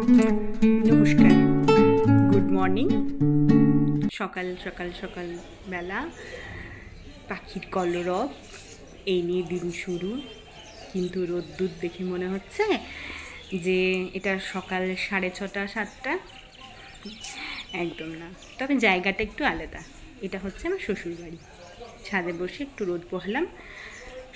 নমস্কার, good morning. সকাল সকাল সকাল বেলা পাখির কলরব, এই নিয়ে দিন শুরু। কিন্তু রোদ্দুর দেখে মনে হচ্ছে যে এটা সকাল 6:30 7টা। একদম না, তবে জায়গাটা একটু আলাদা। এটা হচ্ছে আমার শ্বশুরবাড়ি। ছাদে বসে একটু রোদ পোহালাম।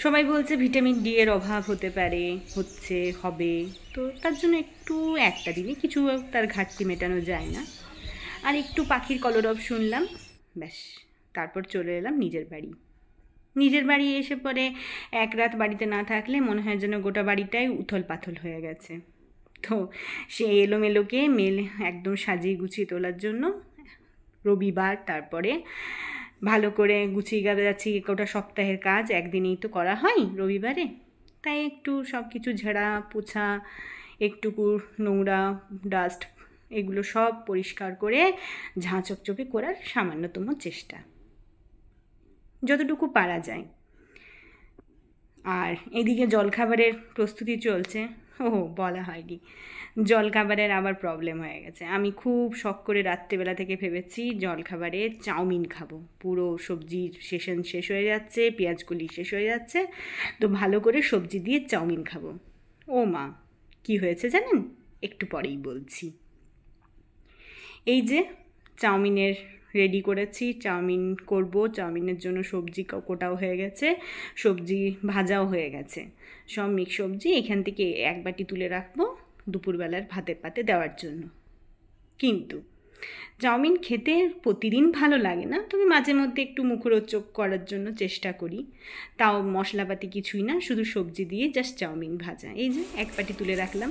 সবাই বলছে ভিটামিন ডি এর অভাব হতে পারে, হচ্ছে, হবে, তো তার জন্য একটু একটা দিনে কিছু তার ঘাটতি মেটানো যায় না। আর একটু পাখির কলরব শুনলাম, ব্যাস। তারপর চলে এলাম নিজের বাড়ি এসে পরে এক রাত বাড়িতে না থাকলে মনে হয় যেন গোটা বাড়িটাই উথল পাথল হয়ে গেছে। তো সে এলোমেলোকে একদম সাজিয়ে গুছিয়ে তোলার জন্য রবিবার, তারপরে ভালো করে গুছিয়ে যাচ্ছি। গোটা সপ্তাহের কাজ একদিনেই তো করা হয় রবিবারে, তাই একটু সব কিছু ঝাড়া পোছা, একটুকু নোংরা ডাস্ট এগুলো সব পরিষ্কার করে ঝাঁ চকচকে করার সামান্যতম চেষ্টা, যতটুকু পারা যায়। আর এদিকে জলখাবারের প্রস্তুতি চলছে। বলা হয়নি, জলখাবারের আবার প্রবলেম হয়ে গেছে। আমি খুব শখ করে রাত্রেবেলা থেকে ভেবেছি জলখাবারে চাউমিন খাবো। পুরো সবজির সেশন শেষ হয়ে যাচ্ছে, পেঁয়াজকলি শেষ হয়ে যাচ্ছে, তো ভালো করে সবজি দিয়ে চাউমিন খাবো। ও মা, কি হয়েছে জানেন? একটু পরেই বলছি। এই যে চাউমিনের রেডি করেছি, চাউমিন করব। চাউমিনের জন্য সবজি কোটাও হয়ে গেছে, সবজি ভাজাও হয়ে গেছে। সব মিক্স সবজি এখান থেকে এক বাটি তুলে রাখবো দুপুরবেলার ভাতের পাতে দেওয়ার জন্য। কিন্তু চাউমিন খেতে প্রতিদিন ভালো লাগে না, তবে মাঝে মধ্যে একটু মুখরোচক করার জন্য চেষ্টা করি। তাও মশলাপাতি কিছুই না, শুধু সবজি দিয়ে জাস্ট চাউমিন ভাজা। এই যে এক বাটি তুলে রাখলাম।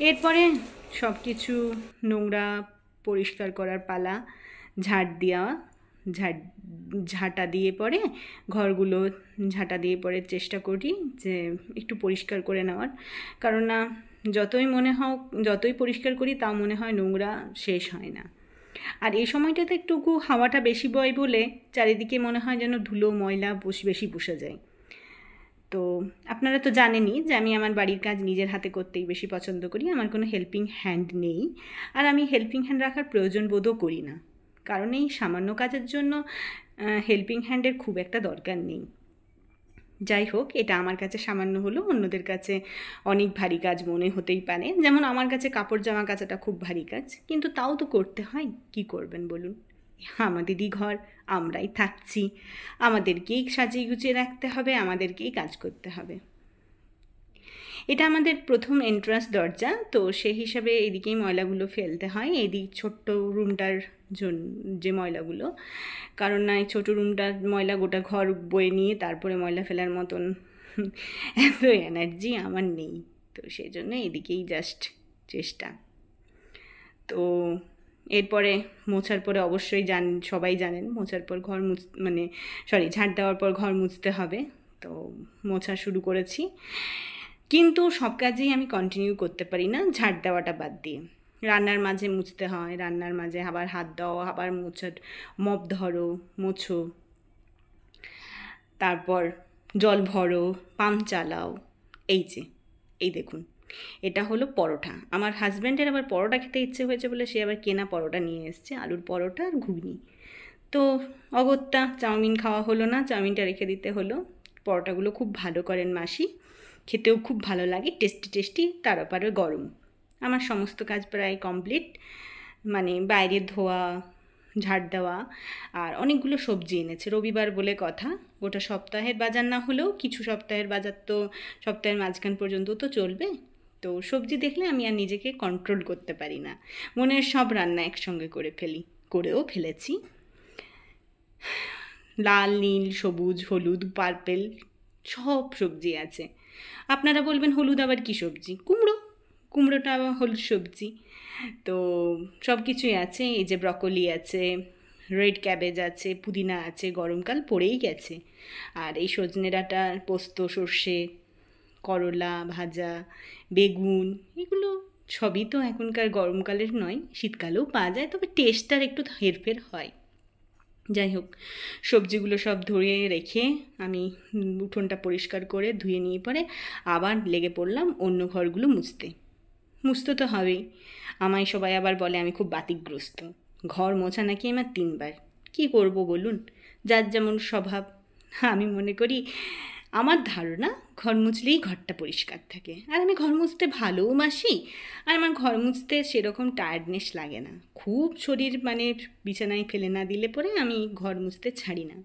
এরপরে সব কিছু নোংরা পরিষ্কার করার পালা। ঝাঁটা দিয়ে পরে ঘরগুলো ঝাঁটা দিয়ে পরে চেষ্টা করি যে একটু পরিষ্কার করে নেওয়ার। কারণ না, যতই পরিষ্কার করি তাও মনে হয় নোংরা শেষ হয় না। আর এই সময়টাতে একটুকু হাওয়াটা বেশি বয় বলে চারিদিকে মনে হয় যেন ধুলো ময়লা বেশি বসে যায়। তো আপনারা তো জানেনই যে আমি আমার বাড়ির কাজ নিজের হাতে করতেই বেশি পছন্দ করি। আমার কোনো হেল্পিং হ্যান্ড নেই, আর আমি হেল্পিং হ্যান্ড রাখার প্রয়োজন বোধও করি না, কারণ এই সামান্য কাজের জন্য হেল্পিং হ্যান্ডের খুব একটা দরকার নেই। যাই হোক, এটা আমার কাছে সামান্য হলেও অন্যদের কাছে অনেক ভারী কাজ মনে হতেই পারে। যেমন আমার কাছে কাপড় জামা কাচাটা খুব ভারী কাজ, কিন্তু তাও তো করতে হয়। কি করবেন বলুন? আমাদেরই ঘর, আমরাই থাকছি, আমাদেরকেই সাজিয়ে গুছিয়ে রাখতে হবে, আমাদেরকেই কাজ করতে হবে। এটা আমাদের প্রথম এন্ট্রান্স দরজা, তো সেই হিসাবে এদিকেই ময়লাগুলো ফেলতে হয়, এদিক ছোট্ট রুমটার জন্য যে ময়লাগুলো। কারণ না, এই ছোটো রুমটার ময়লা গোটা ঘর বয়ে নিয়ে তারপরে ময়লা ফেলার মতন এত এনার্জি আমার নেই, তো সেই জন্য এদিকেই জাস্ট চেষ্টা। তো এরপরে মোছার পরে অবশ্যই সবাই জানেন মোছার পর ঝাঁট দেওয়ার পর ঘর মুছতে হবে। তো মোছা শুরু করেছি, কিন্তু সব কাজেই আমি কন্টিনিউ করতে পারি না ঝাঁট দেওয়াটা বাদ দিয়ে। রান্নার মাঝে মুছতে হয়, রান্নার মাঝে আবার হাত দাও, আবার মপ ধরো, মোছো, তারপর জল ভরো, পাম্প চালাও। এই দেখুন, এটা হলো পরোটা। আমার হাজব্যান্ডের আবার পরোটা খেতে ইচ্ছে হয়েছে বলে সে আবার কেনা পরোটা নিয়ে এসছে, আলুর পরোটা আর ঘুগনি। তো অগত্যা চাউমিন খাওয়া হলো না, চাউমিনটা রেখে দিতে হলো। পরোটাগুলো খুব ভালো করেন মাসি, খেতেও খুব ভালো লাগে, টেস্টি, তার উপরে গরম। আমার সমস্ত কাজ প্রায় কমপ্লিট, বাইরে ধোয়া, ঝাড় দেওয়া, আর অনেকগুলো সবজি এনেছে। রবিবার বলে কথা, গোটা সপ্তাহের বাজার না হলেও কিছু সপ্তাহের বাজার তো সপ্তাহের মাঝখান পর্যন্ত তো চলবে। তো সবজি দেখলে আমি আর নিজেকে কন্ট্রোল করতে পারি না, মনের সব রান্না একসঙ্গে করেও ফেলেছি। লাল, নীল, সবুজ, হলুদ, পার্পেল সব সবজি আছে। আপনারা বলবেন হলুদ আবার কী সবজি? কুমড়োটা আবার হলুদ সবজি। তো সব কিছুই আছে। এই যে ব্রকলি আছে, রেড ক্যাবেজ আছে, পুদিনা আছে, গরমকাল পড়েই গেছে। আর এই সজনে ডাঁটা, পোস্ত, সর্ষে, করলা ভাজা, বেগুন, এগুলো সবই তো এখনকার গরমকালের নয়, শীতকালেও পাওয়া যায়, তবে টেস্টটার একটু হেরফের হয়। যাই হোক, সবজিগুলো সব ধুয়ে রেখে আমি উঠোনটা পরিষ্কার করে ধুয়ে নিয়ে পরে আবার লেগে পড়লাম অন্য ঘরগুলো মুছতে তো হবেই। আমায় সবাই আবার বলে আমি খুব বাতিকগ্রস্ত। ঘর মোছা নাকি আমার 3 বার। কী করব বলুন, যার যেমন স্বভাব। আমি মনে করি, আমার ধারণা ঘর মুছলেই ঘরটা পরিষ্কার থাকে। আর আমি ঘর মুছতে ভালোবাসি। আর আমার ঘর মুছতে সেরকম টায়ার্ডনেস লাগে না। খুব শরীর মানে বিছানায় ফেলে না দিলে পরে আমি ঘর মুছতে ছাড়ি না।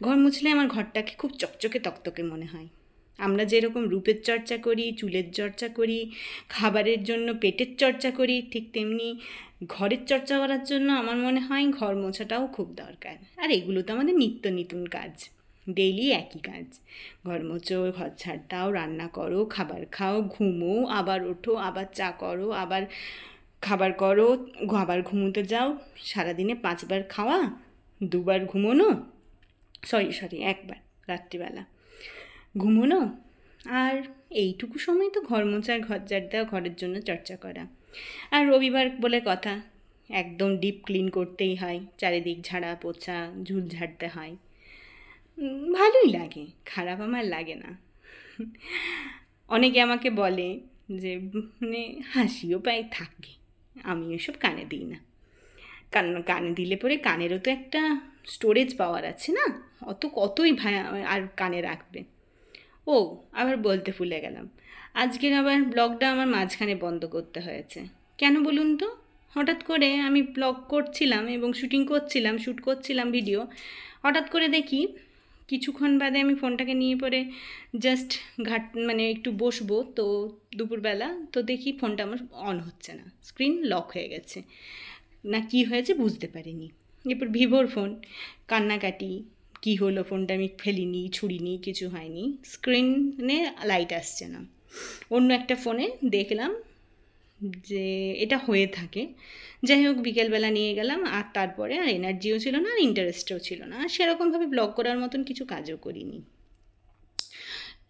ঘর মুছলে আমার ঘরটাকে খুব চকচকে তকতকে মনে হয়। আমরা যেরকম রূপের চর্চা করি, চুলের চর্চা করি, খাবারের জন্য পেটের চর্চা করি, ঠিক তেমনি ঘরের চর্চা করার জন্য আমার মনে হয় ঘর মোছাটাও খুব দরকার। আর এগুলো তো আমাদের নিত্য নতুন কাজ, ডেইলি একই কাজ। ঘর মোছো, ঘর ঝাড় দাও, রান্না করো, খাবার খাও, ঘুমো, আবার ওঠো, আবার চা করো, আবার খাবার করো, আবার ঘুমোতে যাও। সারাদিনে 5 বার খাওয়া, 2 বার ঘুমোনো, সরি 1 বার রাত্রিবেলা ঘুমোনো। আর এইটুকু সময় তো ঘর মোছা, ঘর ঝাড় দেওয়া, ঘরের জন্য চর্চা করা। আর রবিবার বলে কথা, একদম ডিপ ক্লিন করতেই হয়, চারিদিক ঝাড়া পোছা, ঝুল ঝাড়তে হয়। ভালোই লাগে, খারাপ আমার লাগে না। অনেকে আমাকে বলে যে মানে হাসিও পায়, থাকে। আমি এসব কানে দিই না, কারণ কানে দিলে পরে কানেরও তো একটা স্টোরেজ পাওয়ার আছে না, কতই আর কানে রাখবে। ও আবার বলতে ভুলে গেলাম, আজকের আবার ব্লগটা আমার মাঝখানে বন্ধ করতে হয়েছে। কেন বলুন তো? হঠাৎ করে আমি ব্লগ করছিলাম এবং শ্যুট করছিলাম ভিডিও। হঠাৎ করে দেখি কিছুক্ষণ বাদে আমি ফোনটাকে নিয়ে পরে জাস্ট মানে একটু বসবো, তো দুপুরবেলা তো দেখি ফোনটা আমার অন হচ্ছে না, স্ক্রিন লক হয়ে গেছে। না কি হয়েছে বুঝতে পারিনি। এরপর ভিভোর ফোন, কান্নাকাটি, কি হলো, ফোনটা আমি ফেলিনি, ছুঁড়িনি, কিছু হয়নি, স্ক্রিনে লাইট আসছে না। অন্য একটা ফোনে দেখলাম যে এটা হয়ে থাকে। যাই হোক, বিকেলবেলা নিয়ে গেলাম, আর তারপরে আর এনার্জিও ছিল না, আর ইন্টারেস্টও ছিল না, আর সেরকমভাবে ব্লগ করার মতন কিছু কাজও করিনি।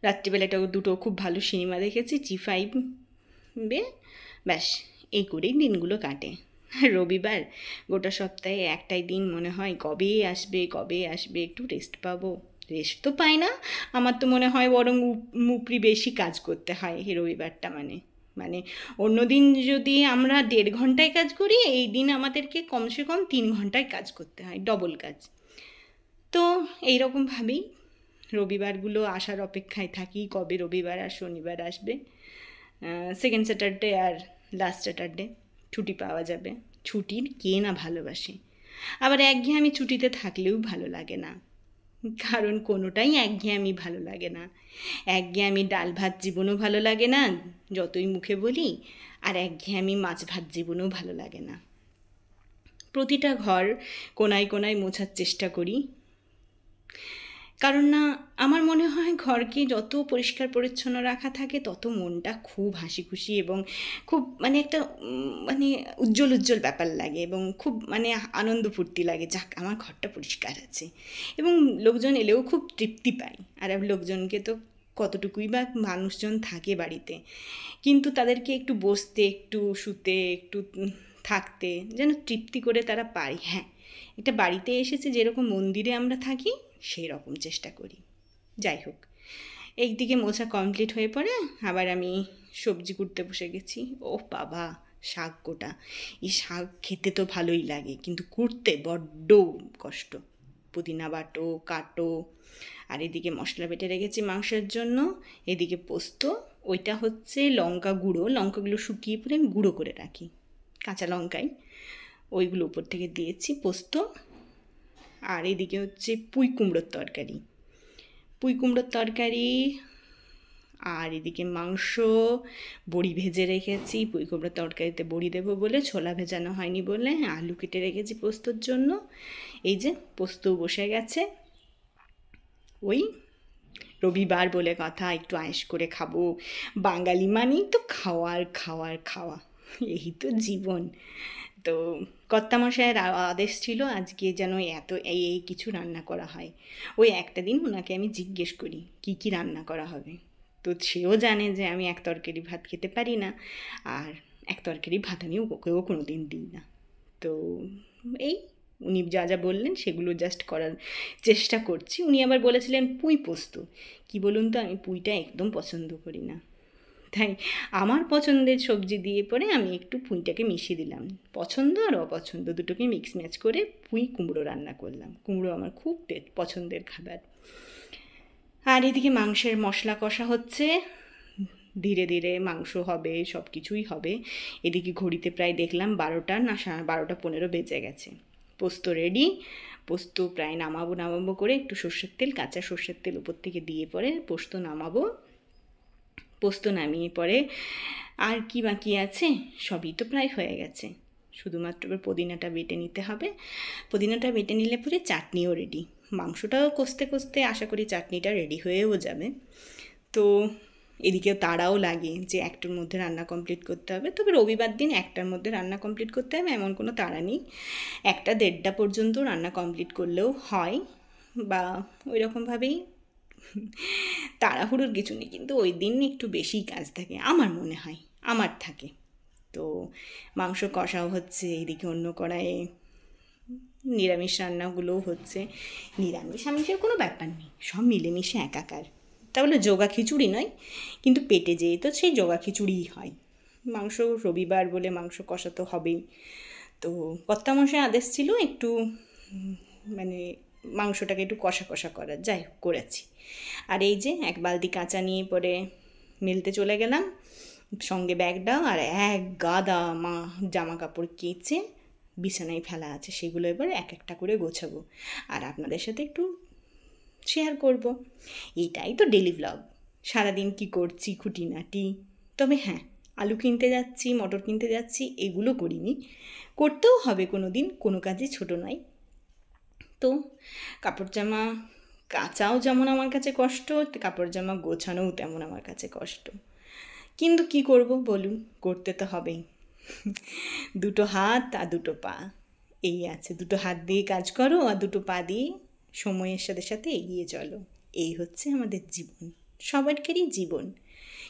রাত্রিবেলাটাও 2টো খুব ভালো সিনেমা দেখেছি জি5-এ। ব্যাস এই করেই দিনগুলো কাটে। রবিবার, গোটা সপ্তাহে একটাই দিন মনে হয় কবে আসবে, একটু রেস্ট পাবো। রেস্ট তো পাই না, আমার তো মনে হয় বরং উপরি বেশি কাজ করতে হয় এই রবিবারটা। মানে অন্য দিন যদি আমরা 1.5 ঘন্টায় কাজ করি, এই দিন আমাদেরকে কমসে কম 3 ঘন্টায় কাজ করতে হয়, ডবল কাজ। তো এইরকমভাবেই রবিবারগুলো আসার অপেক্ষায় থাকি, কবে রবিবার আর শনিবার আসবে। সেকেন্ড স্যাটারডে আর লাস্ট স্যাটারডে ছুটি পাওয়া যাবে। ছুটির কে না ভালোবাসে, আবার একঘেয়েমি ছুটিতে থাকলেও ভালো লাগে না, কারণ কোনোটাই একঘেয়েমি ভালো লাগে না। একঘেয়েমি ডাল ভাত জীবনও ভালো লাগে না, যতই মুখে বলি, আর একঘেয়েমি মাছ ভাত জীবনও ভালো লাগে না। প্রতিটা ঘর কোনায় কোনায় মোছার চেষ্টা করি, কারণ না আমার মনে হয় ঘরকে যত পরিষ্কার পরিচ্ছন্ন রাখা থাকে তত মনটা খুব হাসি খুশি এবং খুব মানে একটা মানে উজ্জ্বল ব্যাপার লাগে, এবং খুব মানে আনন্দ ফুর্তি লাগে, যাক আমার ঘরটা পরিষ্কার আছে। এবং লোকজন এলেও খুব তৃপ্তি পাই। আর লোকজনকে তো কতটুকুই বা মানুষজন থাকে বাড়িতে, কিন্তু তাদেরকে একটু বসতে, একটু শুতে, একটু থাকতে যেন তৃপ্তি করে তারা পায়। হ্যাঁ, একটা বাড়িতে এসেছে যেরকম মন্দিরে আমরা থাকি সেই রকম চেষ্টা করি। যাই হোক, একদিকে মোছা কমপ্লিট হয়ে পড়ে আবার আমি সবজি কুটতে বসে গেছি। ও বাবা, শাক কোটা! এই শাক খেতে তো ভালোই লাগে, কিন্তু কুটতে বড্ড কষ্ট। পুদিনা বাটো, কাটো, আর এদিকে মশলা বেটে রেখেছি মাংসের জন্য, এদিকে পোস্ত। ওইটা হচ্ছে লঙ্কা গুঁড়ো, লঙ্কাগুলো শুকিয়ে পরে আমি গুঁড়ো করে রাখি, কাঁচা লঙ্কায় ওইগুলো উপর থেকে দিয়েছি, পোস্ত। আর এদিকে হচ্ছে পুঁই কুমড়োর তরকারি, আর এদিকে মাংস, বড়ি ভেজে রেখেছি। পুঁই কুমড়োর তরকারিতে বড়ি দেবো বলে, ছোলা ভেজানো হয়নি বলে আলু কেটে রেখেছি পোস্তর জন্য। এই যে পোস্ত বসে গেছে। ওই রবিবার বলে কথা, একটু আয়েশ করে খাবো। বাঙালি মানেই তো খাওয়া, এই তো জীবন। তো কর্তামশায়ের আদেশ ছিল আজকে যেন এই কিছু রান্না করা হয়। ওই একটা দিন ওনাকে আমি জিজ্ঞেস করি কি রান্না করা হবে, তো সেও জানে যে আমি এক তরকারি ভাত খেতে পারি না, আর এক তরকারি ভাত আমি ওকেও কোনো দিন দিই না। তো এই উনি যা বললেন সেগুলো জাস্ট করার চেষ্টা করছি। উনি আবার বলেছিলেন পুঁই পোস্ত। কি বলুন তো, আমি পুঁইটা একদম পছন্দ করি না। তাই আমার পছন্দের সবজি দিয়ে পরে আমি একটু পুঁইটাকে মিশিয়ে দিলাম। পছন্দ আর অপছন্দ দুটোকে মিক্স ম্যাচ করে পুঁই কুমড়ো রান্না করলাম। কুমড়ো আমার খুব পছন্দের খাবার। আর এদিকে মাংসের মশলা কষা হচ্ছে, ধীরে ধীরে মাংস হবে, সব কিছুই হবে। এদিকে ঘড়িতে প্রায় দেখলাম 12টা না 12:15 বেজে গেছে। পোস্ত রেডি। পোস্ত প্রায় নামাবো করে একটু সর্ষের তেল, কাঁচা সর্ষের তেল উপর থেকে দিয়ে পরে পোস্ত নামাবো। পোস্ত নামিয়ে পরে আর কি বাকি আছে, সবই তো প্রায় হয়ে গেছে, শুধুমাত্র পুদিনাটা বেটে নিতে হবে। পুদিনাটা বেটে নিলে পরে চাটনিও রেডি। মাংসটাও কষতে কষতে আশা করি চাটনিটা রেডি হয়েও যাবে। তো এদিকেও তাড়াও লাগে যে 1টার মধ্যে রান্না কমপ্লিট করতে হবে। তবে রবিবার দিন 1টার মধ্যে রান্না কমপ্লিট করতে হবে এমন কোনো তাড়া নেই। 1টা-1:30 পর্যন্ত রান্না কমপ্লিট করলেও হয়, বা ওই রকমভাবেই, তাড়াহুড়োর কিছু নেই। কিন্তু ওই দিন একটু বেশিই কাজ থাকে আমার মনে হয়, আমার থাকে। তো মাংস কষাও হচ্ছে, এদিকে অন্য কড়াইয়ে নিরামিষ রান্নাগুলোও হচ্ছে। নিরামিষ আমিষের কোনো ব্যাপার নেই, সব মিলেমিশে একাকার। তাহলে জোগা খিচুড়ি নয়, কিন্তু পেটে যেয়ে তো সেই জোগা খিচুড়িই হয়। মাংস রবিবার বলে মাংস কষা তো হবেই। তো কর্তামশাই আদেশ ছিল একটু মানে মাংসটাকে একটু কষা কষা করার, যাই হোক করেছি। আর এই যে 1 বালতি কাঁচা নিয়ে পরে মেলতে চলে গেলাম, সঙ্গে ব্যাগটাও, আর এক গাদা জামা কাপড় কেচে বিছানায় ফেলা আছে, সেগুলো এবার এক একটা করে গোছাবো আর আপনাদের সাথে একটু শেয়ার করব। এটাই তো ডেলি ব্লগ, সারাদিন কি করছি খুঁটিনাটি। তবে হ্যাঁ, আলু কিনতে যাচ্ছি, মটর কিনতে যাচ্ছি, এগুলো করিনি, করতেও হবে কোনো দিন, কোনো কাজই ছোট নয়। তো কাপড় জামা কাচাও যেমন আমার কাছে কষ্ট, কাপড় জামা গোছানোও তেমন আমার কাছে কষ্ট। কিন্তু কি করব বলুন, করতে তো হবেই। 2টো হাত আর 2টো পা, এই আছে। 2টো হাত দিয়ে কাজ করো আর 2টো পা দিয়ে সময়ের সাথে সাথে এগিয়ে চলো। এই হচ্ছে আমাদের জীবন, সবারই জীবন।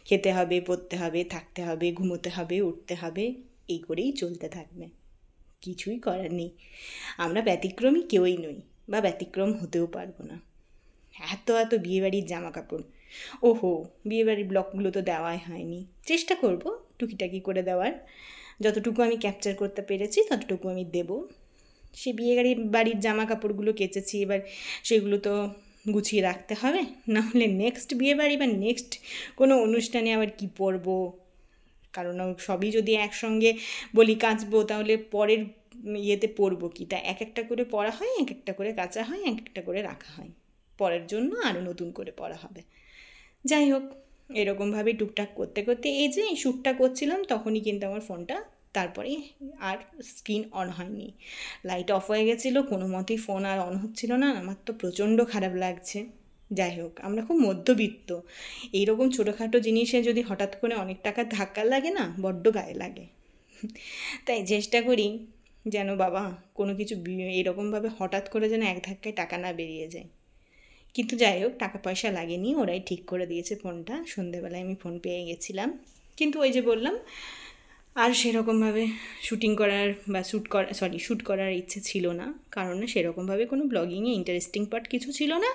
খেতে হবে, পড়তে হবে, থাকতে হবে, ঘুমোতে হবে, উঠতে হবে, এই করেই চলতে থাকবে, কিছুই করার নেই। আমরা ব্যতিক্রমী কেউই নই, বা ব্যতিক্রম হতেও পারবো না। এত বিয়েবাড়ির জামা কাপড়, ওহো, বিয়েবাড়ির ব্লগগুলো তো দেওয়াই হয়নি, চেষ্টা করব টুকিটাকি করে দেওয়ার। যতটুকু আমি ক্যাপচার করতে পেরেছি ততটুকু আমি দেব। সে বাড়ির জামা কাপড়গুলো কেচেছি, এবার সেগুলো তো গুছিয়ে রাখতে হবে, নাহলে নেক্সট বিয়েবাড়ি বা নেক্সট কোনো অনুষ্ঠানে আবার কি পরবো। কারণ সবই যদি একসঙ্গে বলি কাচবো, তাহলে পরের ইয়েতে পরবো কি, তা এক একটা করে পরা হয়, এক একটা করে কাচা হয়, এক একটা করে রাখা হয়, পরের জন্য আরও নতুন করে পরা হবে। যাই হোক, এরকমভাবে টুকটাক করতে করতে এই যে শ্যুটটা করছিলাম তখনই কিন্তু আমার ফোনটা তারপরে আর স্ক্রিন অন হয়নি, লাইট অফ হয়ে গেছিলো, কোনো মতেই ফোন আর অন হচ্ছিল না। আমার তো প্রচণ্ড খারাপ লাগছে। যাই হোক, আমরা খুব মধ্যবিত্ত, এইরকম ছোটোখাটো জিনিসে যদি হঠাৎ করে অনেক টাকা ধাক্কা লাগে না, বড্ড গায়ে লাগে। তাই চেষ্টা করি যেন বাবা কোনো কিছু এরকমভাবে হঠাৎ করে যেন এক ধাক্কায় টাকা না বেরিয়ে যায়। কিন্তু যাই হোক, টাকা পয়সা লাগেনি, ওরাই ঠিক করে দিয়েছে ফোনটা। সন্ধেবেলায় আমি ফোন পেয়ে গেছিলাম। কিন্তু ওই যে বললাম, আর সেরকমভাবে শ্যুট করার ইচ্ছে ছিল না, কারণ সেরকমভাবে কোনো ব্লগিংয়ে ইন্টারেস্টিং পার্ট কিছু ছিল না।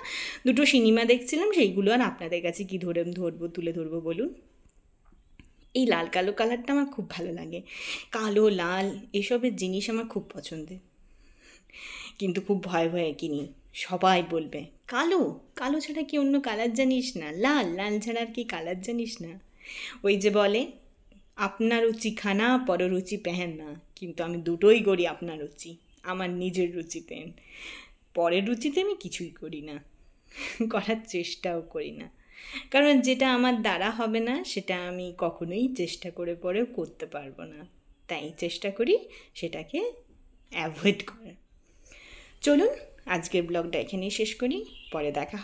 2টো সিনেমা দেখছিলাম, সেইগুলো আর আপনাদের কাছে কী তুলে ধরবো বলুন। এই লাল কালো কালারটা আমার খুব ভালো লাগে, কালো লাল এসবের জিনিস আমার খুব পছন্দের। কিন্তু খুব ভয়ে কিনি, সবাই বলবে কালো কালো ছাড়া কি অন্য কালার জানিস না, লাল লাল ছাড়া আর কি কালার জানিস না। ওই যে বলে আপনার রুচি খানা পররুচি পেহেন না, কিন্তু আমি দুটোই করি আপনার রুচি, আমার নিজের রুচিতে। পরের রুচিতে আমি কিছুই করি না, করার চেষ্টাও করি না, কারণ যেটা আমার দ্বারা হবে না সেটা আমি কখনোই চেষ্টা করে পরেও করতে পারবো না। তাই চেষ্টা করি সেটাকে অ্যাভয়েড করার। চলুন আজকের ব্লগটা এখানেই শেষ করি, পরে দেখা